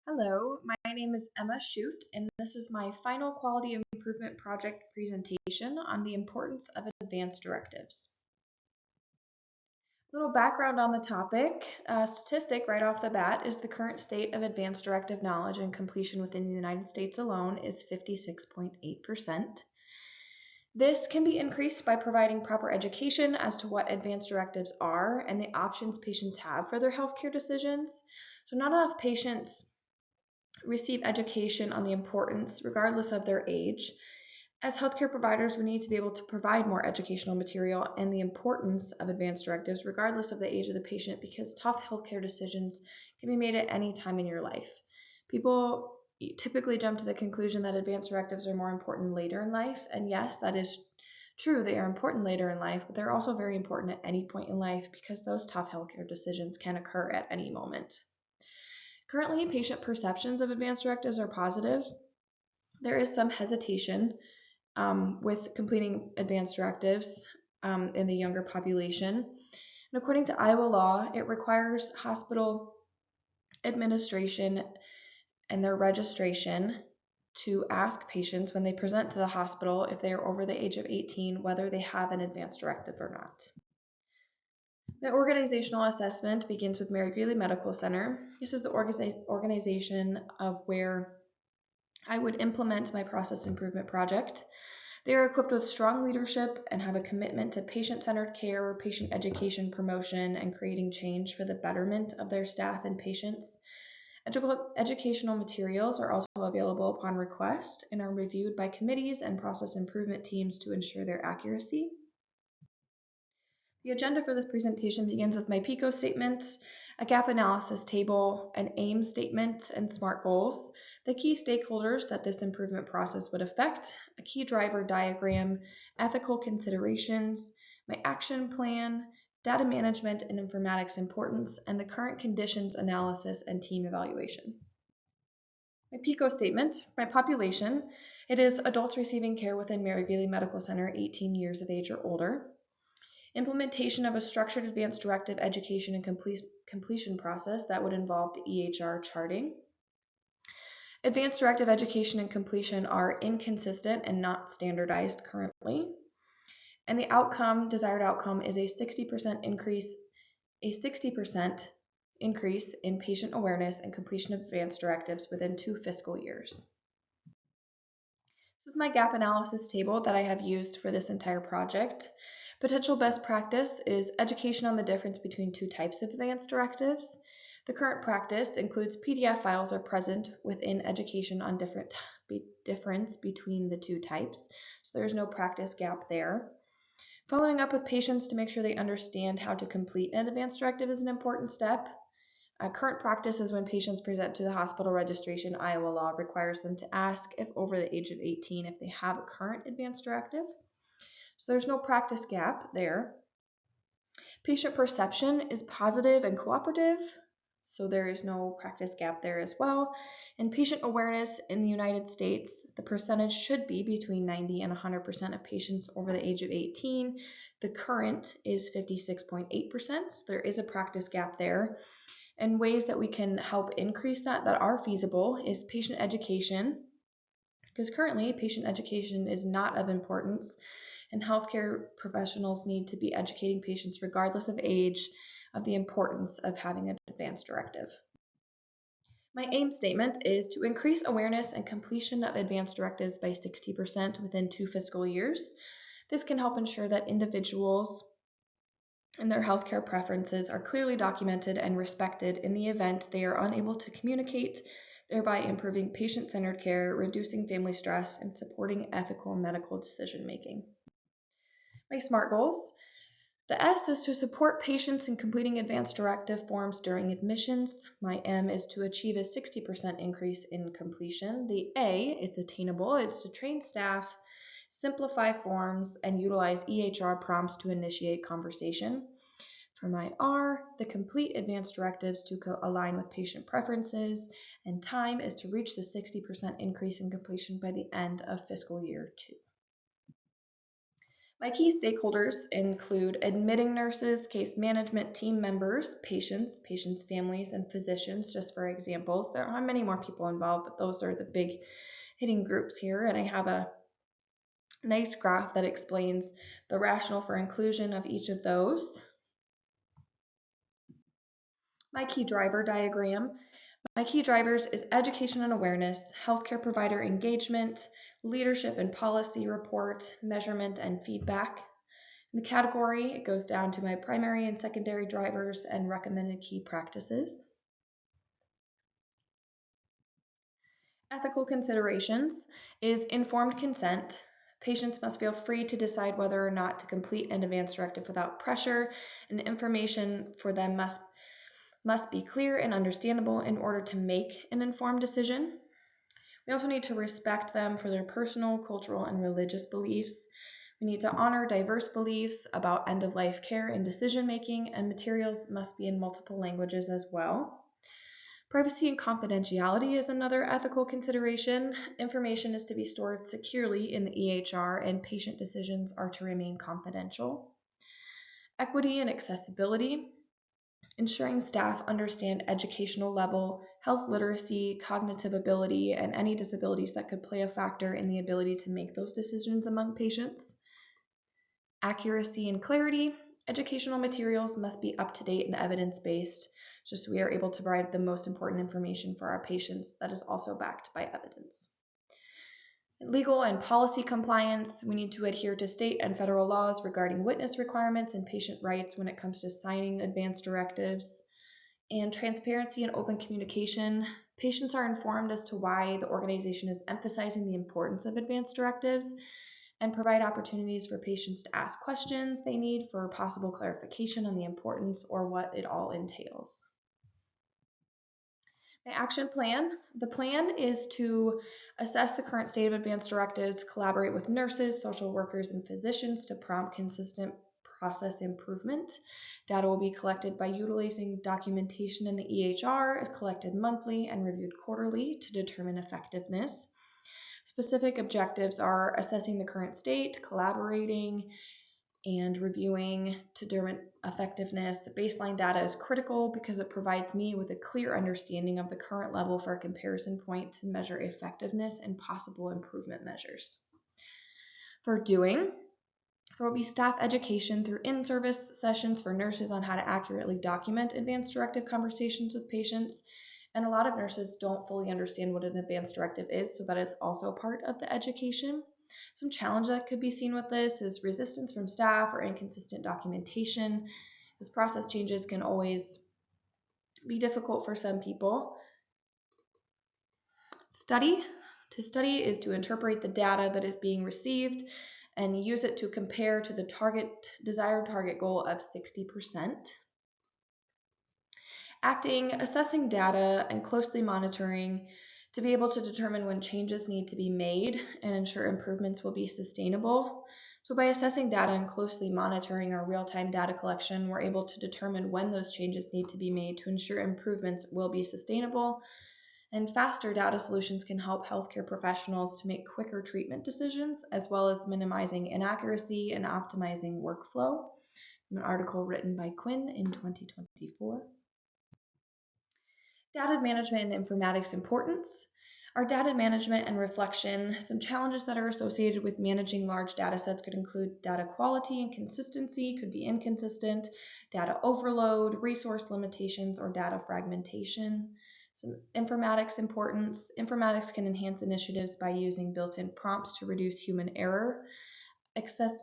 Hello, my name is Emma Schutt, and this is my final quality improvement project presentation on the importance of advanced directives. A little background on the topic. Statistic right off the bat is the current state of advanced directive knowledge and completion within the United States alone is 56.8%. This can be increased by providing proper education as to what advanced directives are and the options patients have for their healthcare decisions. So not enough patients receive education on the importance, regardless of their age. As healthcare providers, we need to be able to provide more educational material and the importance of advanced directives, regardless of the age of the patient, because tough healthcare decisions can be made at any time in your life. People typically jump to the conclusion that advanced directives are more important later in life, and yes, that is true, they are important later in life, but they're also very important at any point in life because those tough healthcare decisions can occur at any moment. Currently, patient perceptions of advanced directives are positive. There is some hesitation with completing advanced directives in the younger population. And according to Iowa law, it requires hospital administration and their registration to ask patients when they present to the hospital if they are over the age of 18 whether they have an advanced directive or not. The organizational assessment begins with Mary Greeley Medical Center. This is the organization of where I would implement my process improvement project. They are equipped with strong leadership and have a commitment to patient-centered care, patient education, promotion, and creating change for the betterment of their staff and patients. Educational materials are also available upon request and are reviewed by committees and process improvement teams to ensure their accuracy. The agenda for this presentation begins with my PICO statement, a gap analysis table, an aim statement, and SMART goals, the key stakeholders that this improvement process would affect, a key driver diagram, ethical considerations, my action plan, data management and informatics importance, and the current conditions analysis and team evaluation. My PICO statement, my population, it is adults receiving care within Mary Greeley Medical Center 18 years of age or older. Implementation of a structured advanced directive education and completion process that would involve the EHR charting. Advanced directive education and completion are inconsistent and not standardized currently. And the desired outcome is a 60% increase in patient awareness and completion of advanced directives within 2 fiscal years. This is my gap analysis table that I have used for this entire project. Potential best practice is education on the difference between 2 types of advanced directives. The current practice includes PDF files are present within education on difference between the 2 types, so there's no practice gap there. Following up with patients to make sure they understand how to complete an advanced directive is an important step. Current practice is when patients present to the hospital registration, Iowa law requires them to ask if over the age of 18 if they have a current advanced directive. So there's no practice gap there. Patient perception is positive and cooperative, so there is no practice gap there as well. And patient awareness in the United States, the percentage should be between 90 and 100% of patients over the age of 18. The current is 56.8%, so there is a practice gap there. And ways that we can help increase that are feasible is patient education, because currently patient education is not of importance. And healthcare professionals need to be educating patients regardless of age of the importance of having an advanced directive. My aim statement is to increase awareness and completion of advanced directives by 60% within 2 fiscal years. This can help ensure that individuals and their healthcare preferences are clearly documented and respected in the event they are unable to communicate, thereby improving patient-centered care, reducing family stress, and supporting ethical medical decision-making. My SMART goals. The S is to support patients in completing advanced directive forms during admissions. My M is to achieve a 60% increase in completion. The A, it's attainable, it's to train staff, simplify forms, and utilize EHR prompts to initiate conversation. For my R, the complete advanced directives to align with patient preferences, and time is to reach the 60% increase in completion by the end of fiscal year 2. My key stakeholders include admitting nurses, case management team members, patients' families, and physicians, just for examples. There are many more people involved, but those are the big hitting groups here. And I have a nice graph that explains the rationale for inclusion of each of those. My key driver diagram. My key drivers is education and awareness, healthcare provider engagement, leadership and policy report, measurement and feedback. In the category, it goes down to my primary and secondary drivers and recommended key practices. Ethical considerations is informed consent. Patients must feel free to decide whether or not to complete an advance directive without pressure, and information for them must be clear and understandable in order to make an informed decision. We also need to respect them for their personal, cultural, and religious beliefs. We need to honor diverse beliefs about end-of-life care and decision-making, and materials must be in multiple languages as well. Privacy and confidentiality is another ethical consideration. Information is to be stored securely in the EHR, and patient decisions are to remain confidential. Equity and accessibility. Ensuring staff understand educational level, health literacy, cognitive ability, and any disabilities that could play a factor in the ability to make those decisions among patients. Accuracy and clarity. Educational materials must be up to date and evidence-based, just so we are able to provide the most important information for our patients that is also backed by evidence. Legal and policy compliance. We need to adhere to state and federal laws regarding witness requirements and patient rights when it comes to signing advance directives. And transparency and open communication. Patients are informed as to why the organization is emphasizing the importance of advance directives, and provide opportunities for patients to ask questions they need for possible clarification on the importance or what it all entails. My action plan. The plan is to assess the current state of advance directives, collaborate with nurses, social workers, and physicians to prompt consistent process improvement. Data will be collected by utilizing documentation in the EHR, is collected monthly and reviewed quarterly to determine effectiveness. Specific objectives are assessing the current state, collaborating, and reviewing to determine effectiveness. Baseline data is critical because it provides me with a clear understanding of the current level for a comparison point to measure effectiveness and possible improvement measures. For doing, there will be staff education through in-service sessions for nurses on how to accurately document advance directive conversations with patients. And a lot of nurses don't fully understand what an advance directive is, so that is also part of the education. Some challenge that could be seen with this is resistance from staff or inconsistent documentation, as process changes can always be difficult for some people. To study is to interpret the data that is being received and use it to compare to the desired target goal of 60%. Acting, assessing data, and closely monitoring to be able to determine when changes need to be made and ensure improvements will be sustainable. So by assessing data and closely monitoring our real-time data collection, we're able to determine when those changes need to be made to ensure improvements will be sustainable. And faster data solutions can help healthcare professionals to make quicker treatment decisions, as well as minimizing inaccuracy and optimizing workflow. An article written by Quinn in 2024. Data management and informatics importance. Our data management and reflection. Some challenges that are associated with managing large data sets could include data quality and consistency, could be inconsistent, data overload, resource limitations, or data fragmentation. Some informatics importance. Informatics can enhance initiatives by using built-in prompts to reduce human error, access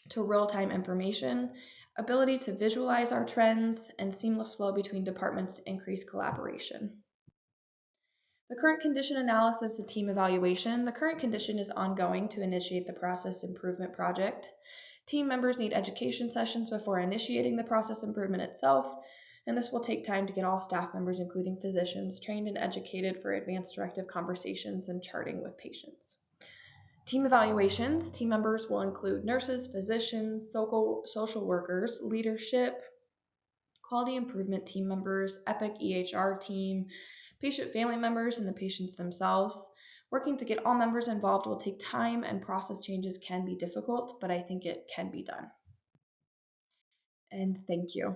to real-time information, ability to visualize our trends, and seamless flow between departments to increase collaboration. The current condition analysis and team evaluation. The current condition is ongoing to initiate the process improvement project. Team members need education sessions before initiating the process improvement itself, and this will take time to get all staff members, including physicians, trained and educated for advanced directive conversations and charting with patients. Team evaluations. Team members will include nurses, physicians, social workers, leadership, quality improvement team members, EPIC EHR team, patient family members, and the patients themselves. Working to get all members involved will take time and process changes can be difficult, but I think it can be done. And thank you.